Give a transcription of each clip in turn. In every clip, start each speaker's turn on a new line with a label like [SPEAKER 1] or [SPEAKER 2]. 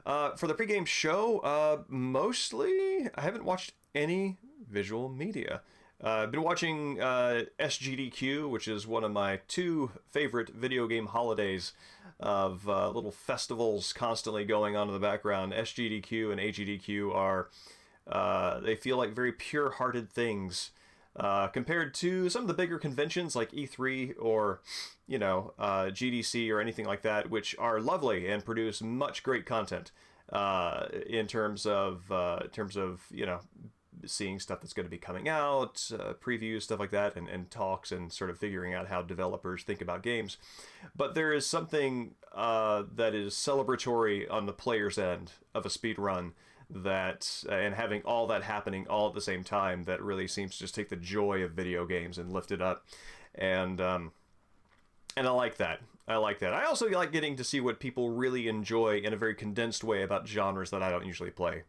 [SPEAKER 1] For the pregame show, mostly I haven't watched any visual media. I've been watching SGDQ, which is one of my two favorite video game holidays of little festivals constantly going on in the background. SGDQ and AGDQ they feel like very pure-hearted things compared to some of the bigger conventions like E3 or, GDC or anything like that, which are lovely and produce much great content in terms of seeing stuff that's going to be coming out, previews, stuff like that, and talks and sort of figuring out how developers think about games. But there is something that is celebratory on the player's end of a speed run and having all that happening all at the same time that really seems to just take the joy of video games and lift it up. And I like that. I also like getting to see what people really enjoy in a very condensed way about genres that I don't usually play.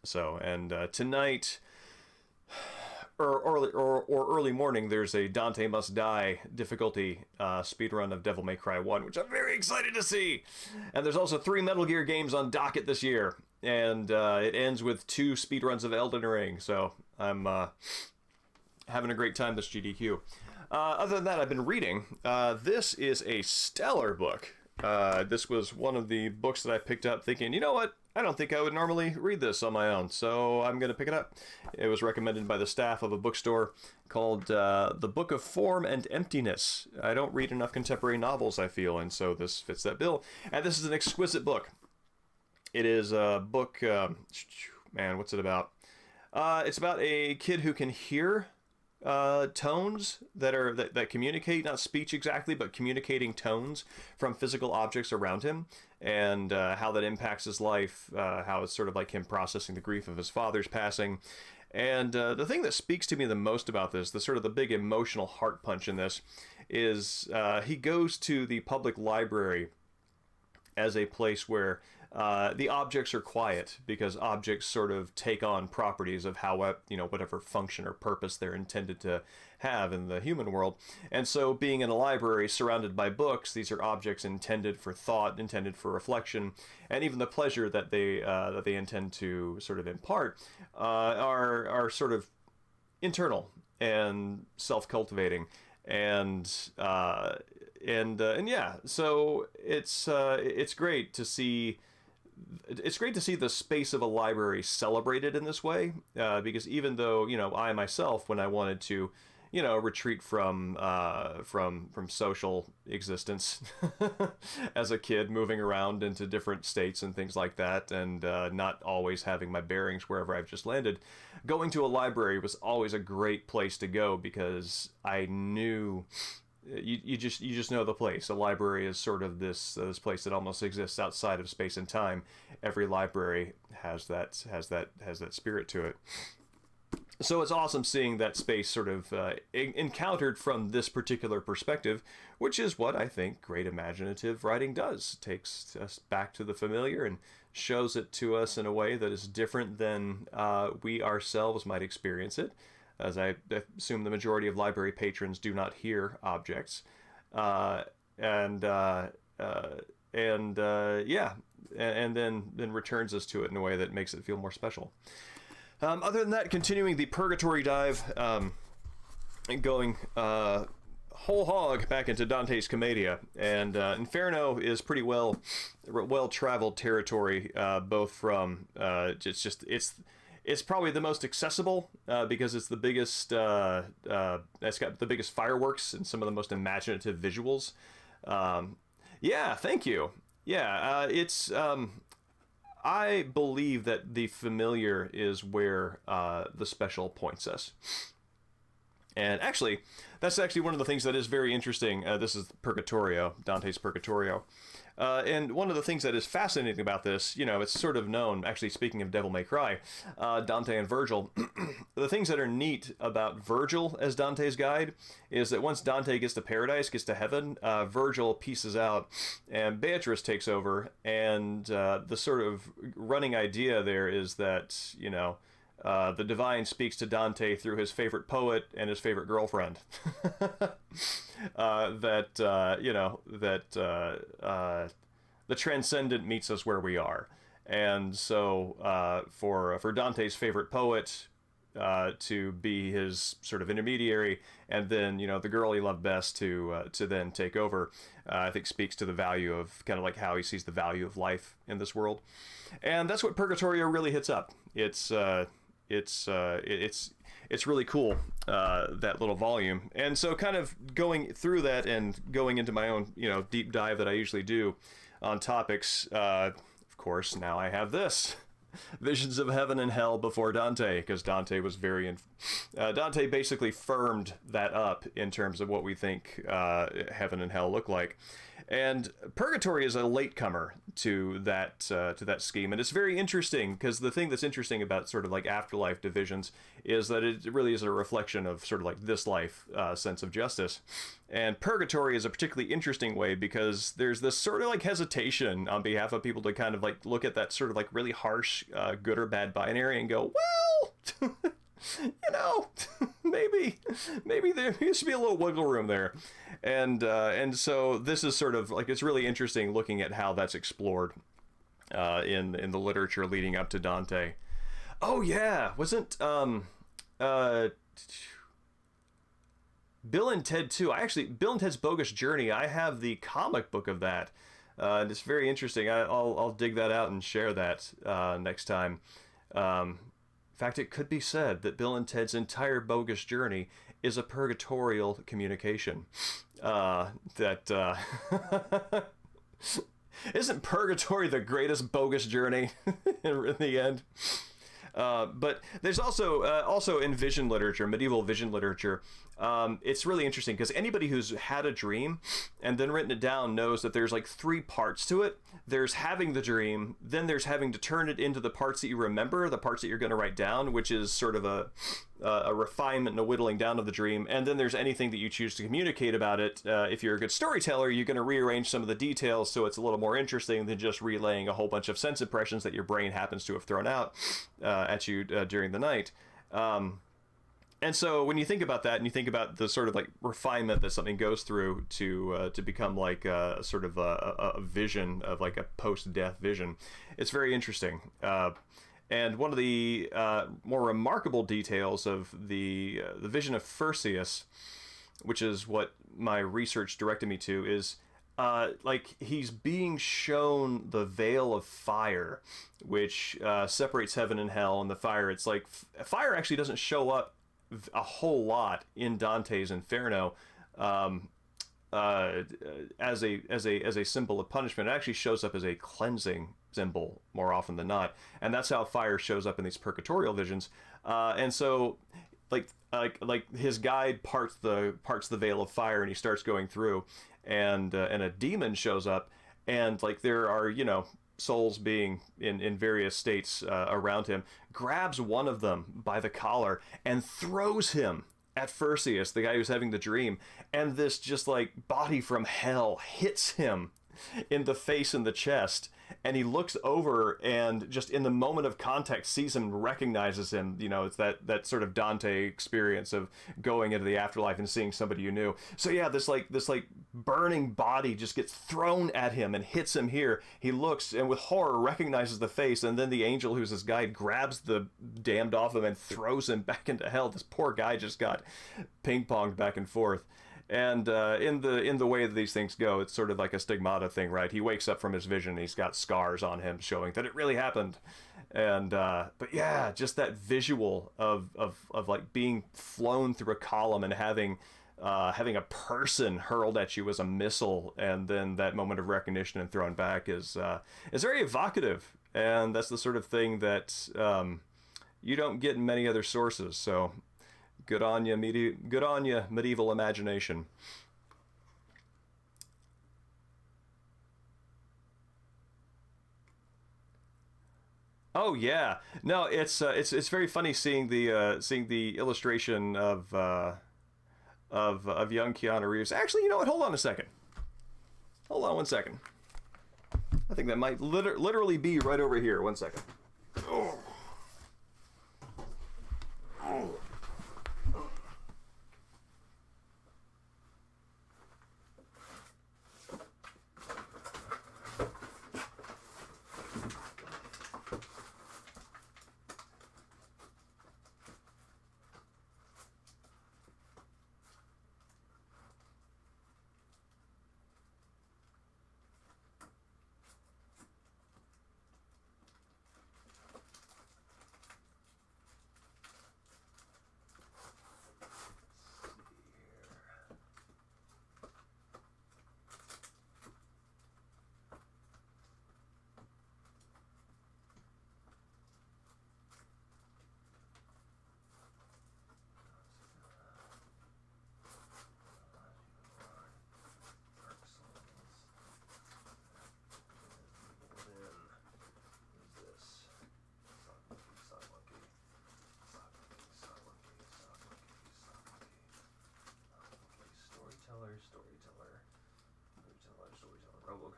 [SPEAKER 1] So, and tonight, or early morning, there's a Dante Must Die difficulty speedrun of Devil May Cry 1, which I'm very excited to see. And there's also 3 Metal Gear games on docket this year, and it ends with 2 speedruns of Elden Ring, so I'm having a great time this GDQ. Other than that, I've been reading. This is a stellar book. This was one of the books that I picked up thinking, you know what? I don't think I would normally read this on my own, so I'm going to pick it up. It was recommended by the staff of a bookstore called The Book of Form and Emptiness. I don't read enough contemporary novels, I feel, and so this fits that bill. And this is an exquisite book. It is a book, what's it about? It's about a kid who can hear tones that communicate, not speech exactly, but communicating tones from physical objects around him, and how that impacts his life, how it's sort of like him processing the grief of his father's passing. And the thing that speaks to me the most about this, the big emotional heart punch in this, is he goes to the public library as a place where the objects are quiet, because objects sort of take on properties of how, whatever function or purpose they're intended to have in the human world. And so being in a library surrounded by books, these are objects intended for thought, intended for reflection, and even the pleasure that they intend to sort of impart are sort of internal and self-cultivating. And yeah, so it's great to see. It's great to see the space of a library celebrated in this way, because even though I myself, when I wanted to, retreat from social existence as a kid, moving around into different states and things like that, and not always having my bearings wherever I've just landed, going to a library was always a great place to go, because I knew you just know the place. A library is sort of this place that almost exists outside of space and time. Every library has that spirit to it. So it's awesome seeing that space sort of encountered from this particular perspective, which is what I think great imaginative writing does. It takes us back to the familiar and shows it to us in a way that is different than we ourselves might experience it, as I assume the majority of library patrons do not hear objects. And then returns us to it in a way that makes it feel more special. Other than that, continuing the Purgatory dive, and going whole hog back into Dante's Commedia, and Inferno is pretty well traveled territory, both from it's probably the most accessible because it's the biggest. It's got the biggest fireworks and some of the most imaginative visuals. Yeah, thank you. Yeah, it's. I believe that the familiar is where the special points us. And actually, that's actually one of the things that is very interesting. This is Purgatorio, Dante's Purgatorio. And one of the things that is fascinating about this, it's sort of known, actually speaking of Devil May Cry, Dante and Virgil, the things that are neat about Virgil as Dante's guide is that once Dante gets to paradise, gets to heaven, Virgil pieces out and Beatrice takes over, and the sort of running idea there is that, the divine speaks to Dante through his favorite poet and his favorite girlfriend. the transcendent meets us where we are. And so for Dante's favorite poet to be his sort of intermediary, and then the girl he loved best to then take over, I think speaks to the value of kind of like how he sees the value of life in this world, and that's what Purgatory really hits up. It's really cool, that little volume. And so kind of going through that and going into my own deep dive that I usually do on topics, of course now I have this Visions of Heaven and Hell before Dante, because Dante was Dante basically firmed that up in terms of what we think heaven and hell look like. And Purgatory is a latecomer to that scheme, and it's very interesting because the thing that's interesting about sort of like afterlife divisions is that it really is a reflection of sort of like this life sense of justice. And Purgatory is a particularly interesting way because there's this sort of like hesitation on behalf of people to kind of like look at that sort of like really harsh good or bad binary and go, well, maybe there should be a little wiggle room there. And so this is sort of like, it's really interesting looking at how that's explored in the literature leading up to Dante. Oh yeah, wasn't Bill and Ted 2. Bill and Ted's Bogus Journey, I have the comic book of that. And it's very interesting. I'll dig that out and share that next time. In fact, it could be said that Bill and Ted's entire Bogus Journey is a purgatorial communication. Isn't Purgatory the greatest bogus journey in the end? But there's also in vision literature, medieval vision literature, it's really interesting because anybody who's had a dream and then written it down knows that there's like 3 parts to it. There's having the dream, then there's having to turn it into the parts that you remember, the parts that you're going to write down, which is sort of a refinement and a whittling down of the dream. And then there's anything that you choose to communicate about it. If you're a good storyteller, you're going to rearrange some of the details so it's a little more interesting than just relaying a whole bunch of sense impressions that your brain happens to have thrown out at you during the night. And so when you think about that, and you think about the sort of like refinement that something goes through to become like a sort of a vision of like a post-death vision, it's very interesting. And one of the more remarkable details of the vision of Perseus, which is what my research directed me to, is like he's being shown the veil of fire, which separates heaven and hell. And the fire, it's like fire actually doesn't show up a whole lot in Dante's Inferno as a symbol of punishment. It actually shows up as a cleansing symbol more often than not, and that's how fire shows up in these purgatorial visions. And so like his guide parts the veil of fire, and he starts going through, and a demon shows up, and like there are souls being in various states around him, grabs one of them by the collar and throws him at Perseus, the guy who's having the dream, and this just like body from hell hits him in the face and the chest, and he looks over and just in the moment of context sees him, recognizes him. It's that sort of Dante experience of going into the afterlife and seeing somebody you knew. So yeah, this burning body just gets thrown at him and hits him here. He looks and with horror recognizes the face, and then the angel who's his guide grabs the damned off him and throws him back into hell. This poor guy just got ping-ponged back and forth. And in the way that these things go, it's sort of like a stigmata thing, right? He wakes up from his vision, and he's got scars on him showing that it really happened. And but yeah, just that visual of like being flown through a column and having a person hurled at you as a missile, and then that moment of recognition and thrown back is very evocative. And that's the sort of thing that you don't get in many other sources. So good on you, medieval imagination. Oh yeah, no, it's very funny seeing the illustration of young Keanu Reeves. Actually, you know what? Hold on a second. Hold on one second. I think that might literally be right over here. One second. Oh. Oh.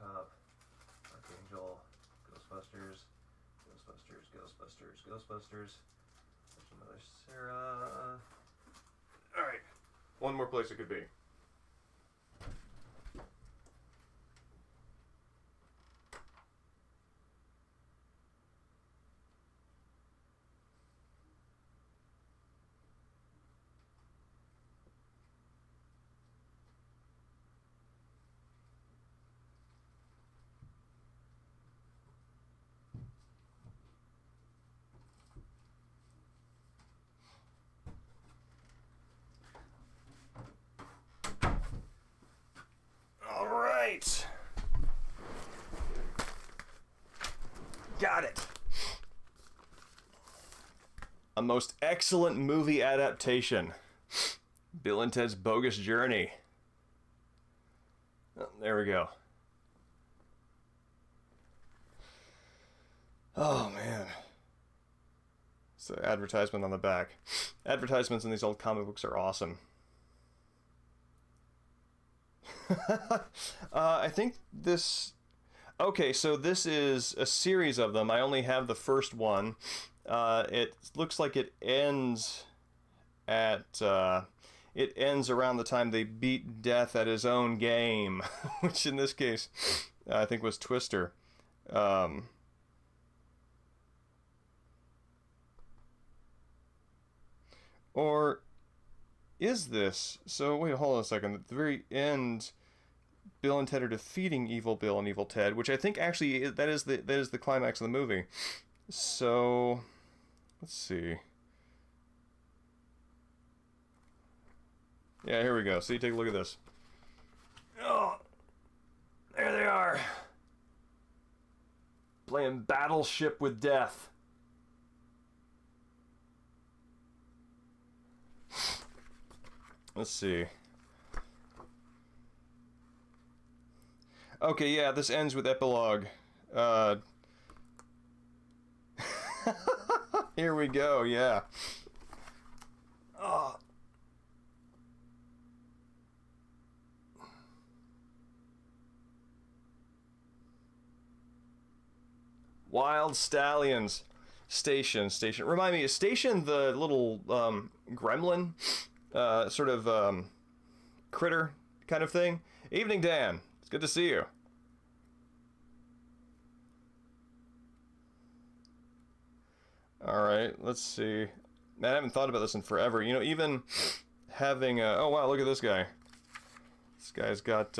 [SPEAKER 1] RoboCop, Archangel, Ghostbusters, Ghostbusters, Ghostbusters, Ghostbusters. There's another Sarah. Alright. One more place it could be. Got it. A most excellent movie adaptation. Bill and Ted's Bogus Journey. Oh, there we go. Oh, man. It's the advertisement on the back. Advertisements in these old comic books are awesome. I think this... Okay, so this is a series of them. I only have the first one. It looks like it ends at... it ends around the time they beat Death at his own game, which in this case I think was Twister. Or is this? So wait, hold on a second. At the very end, Bill and Ted are defeating Evil Bill and Evil Ted, which I think actually that is the climax of the movie. So let's see. Yeah, here we go. So you take a look at this. Oh, there they are. Playing Battleship with Death. Let's see. Okay, yeah, this ends with epilogue. Here we go, yeah. Oh. Wild Stallions. Station. Remind me, is Station the little gremlin? Sort of critter kind of thing? Evening, Dan. It's good to see you. Alright, let's see. Man, I haven't thought about this in forever. You know, even having a... Oh, wow, look at this guy. This guy's got...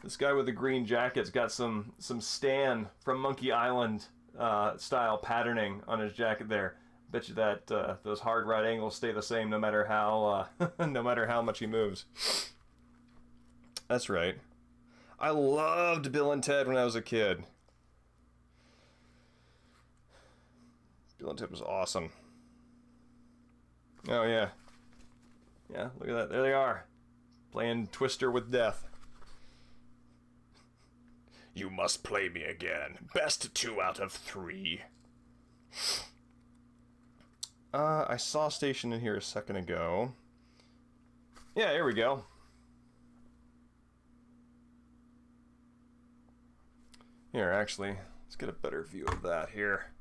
[SPEAKER 1] This guy with the green jacket's got some Stan from Monkey Island style patterning on his jacket there. Bet you that those hard right angles stay the same no matter how no matter how much he moves. That's right. I loved Bill and Ted when I was a kid. Bill and Ted was awesome. Oh yeah. Yeah, look at that. There they are. Playing Twister with Death. You must play me again. Best 2 out of 3. I saw Station in here a second ago. Yeah, here we go. Here, actually, let's get a better view of that here.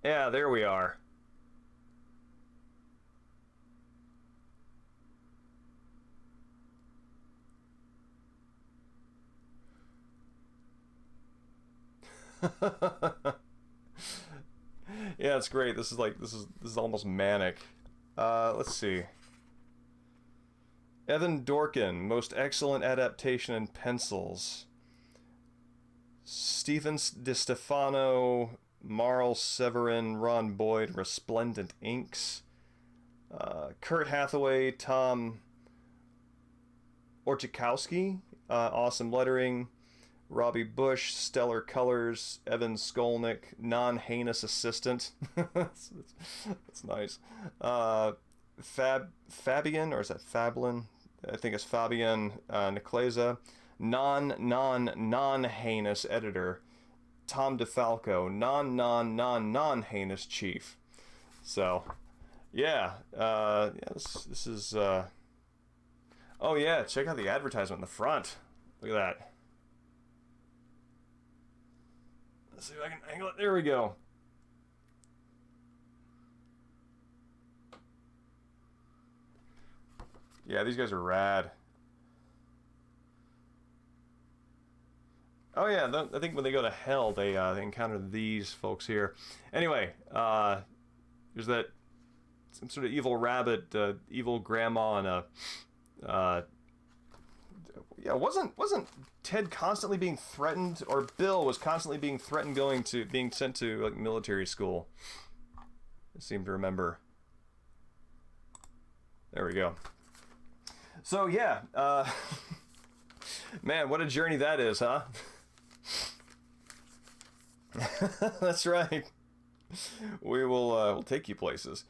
[SPEAKER 1] Yeah, there we are. Yeah, it's great. This is almost manic. Let's see. Evan Dorkin, most excellent adaptation in pencils. Stephen DiStefano, Marl Severin, Ron Boyd, Resplendent Inks. Kurt Hathaway, Tom Orchikowski, awesome lettering. Robbie Bush, stellar colors. Evan Skolnick, non-heinous assistant. That's nice. Fabian, or is that Fablin? I think it's Fabian Nicleza. Non-heinous editor. Tom DeFalco, non-heinous chief. So, Yeah. Yeah. This is. Oh yeah. Check out the advertisement in the front. Look at that. Let's see if I can angle it. There we go. Yeah, these guys are rad. Oh yeah, I think when they go to hell, they encounter these folks here. Anyway, there's that some sort of evil rabbit, evil grandma, and a yeah, wasn't Ted constantly being threatened, or Bill was constantly being threatened being sent to like military school? I seem to remember. There we go. So yeah, man, what a journey that is, huh? That's right. We will we'll take you places.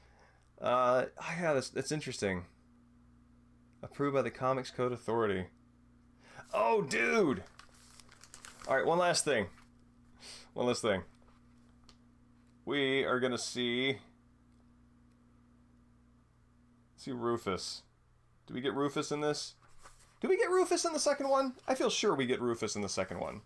[SPEAKER 1] Yeah, that's interesting. Approved by the Comics Code Authority. Oh, dude! Alright, one last thing. One last thing. We are gonna see Rufus. Do we get Rufus in this? Do we get Rufus in the second one? I feel sure we get Rufus in the second one.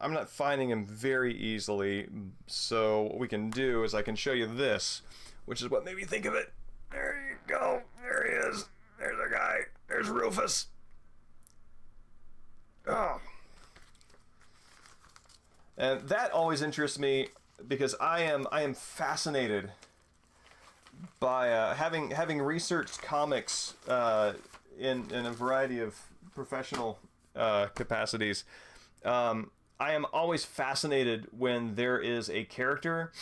[SPEAKER 1] I'm not finding him very easily, so what we can do is I can show you this, which is what made me think of it. There you go. There he is. There's our guy. There's Rufus. Oh. And that always interests me because I am fascinated by having researched comics in a variety of professional capacities. I am always fascinated when there is a character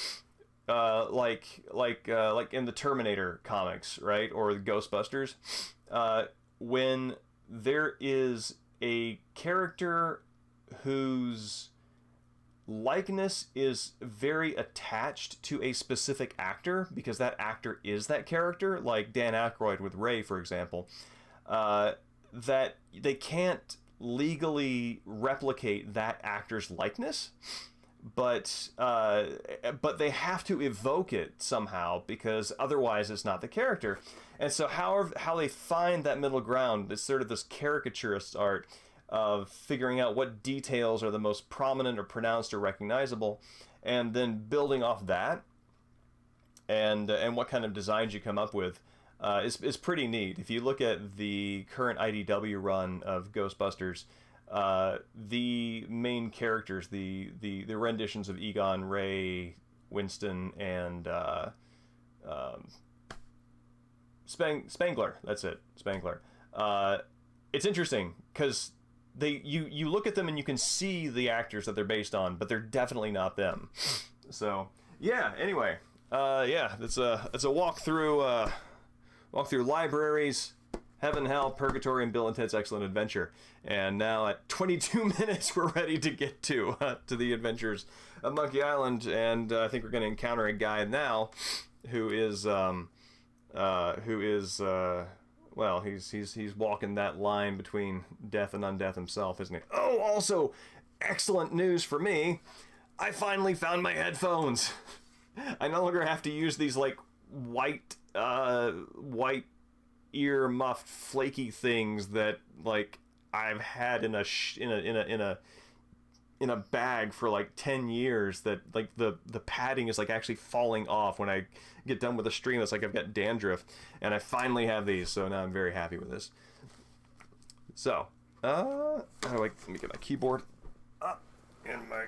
[SPEAKER 1] like in the Terminator comics, right, or the Ghostbusters, when there is a character whose likeness is very attached to a specific actor because that actor is that character, like Dan Aykroyd with Ray, for example, that they can't legally replicate that actor's likeness, but they have to evoke it somehow because otherwise it's not the character. And so how they find that middle ground is sort of this caricaturist art of figuring out what details are the most prominent or pronounced or recognizable, and then building off that, and what kind of designs you come up with. Is pretty neat. If you look at the current IDW run of Ghostbusters, the main characters, the renditions of Egon, Ray, Winston, and Spangler. That's it, Spangler. It's interesting because you look at them and you can see the actors that they're based on, but they're definitely not them. So yeah. Anyway, yeah, it's a walk through libraries, Heaven, Hell, Purgatory, and Bill and Ted's Excellent Adventure. And now at 22 minutes, we're ready to get to the adventures of Monkey Island, and I think we're going to encounter a guy now who is well, he's walking that line between death and undeath himself, isn't he? Oh, also, excellent news for me. I finally found my headphones. I no longer have to use these like white ear muffed flaky things that like I've had in a bag for like 10 years, that like the padding is like actually falling off when I get done with the stream. It's like I've got dandruff, and I finally have these, so now I'm very happy with this. So how do let me get my keyboard up in my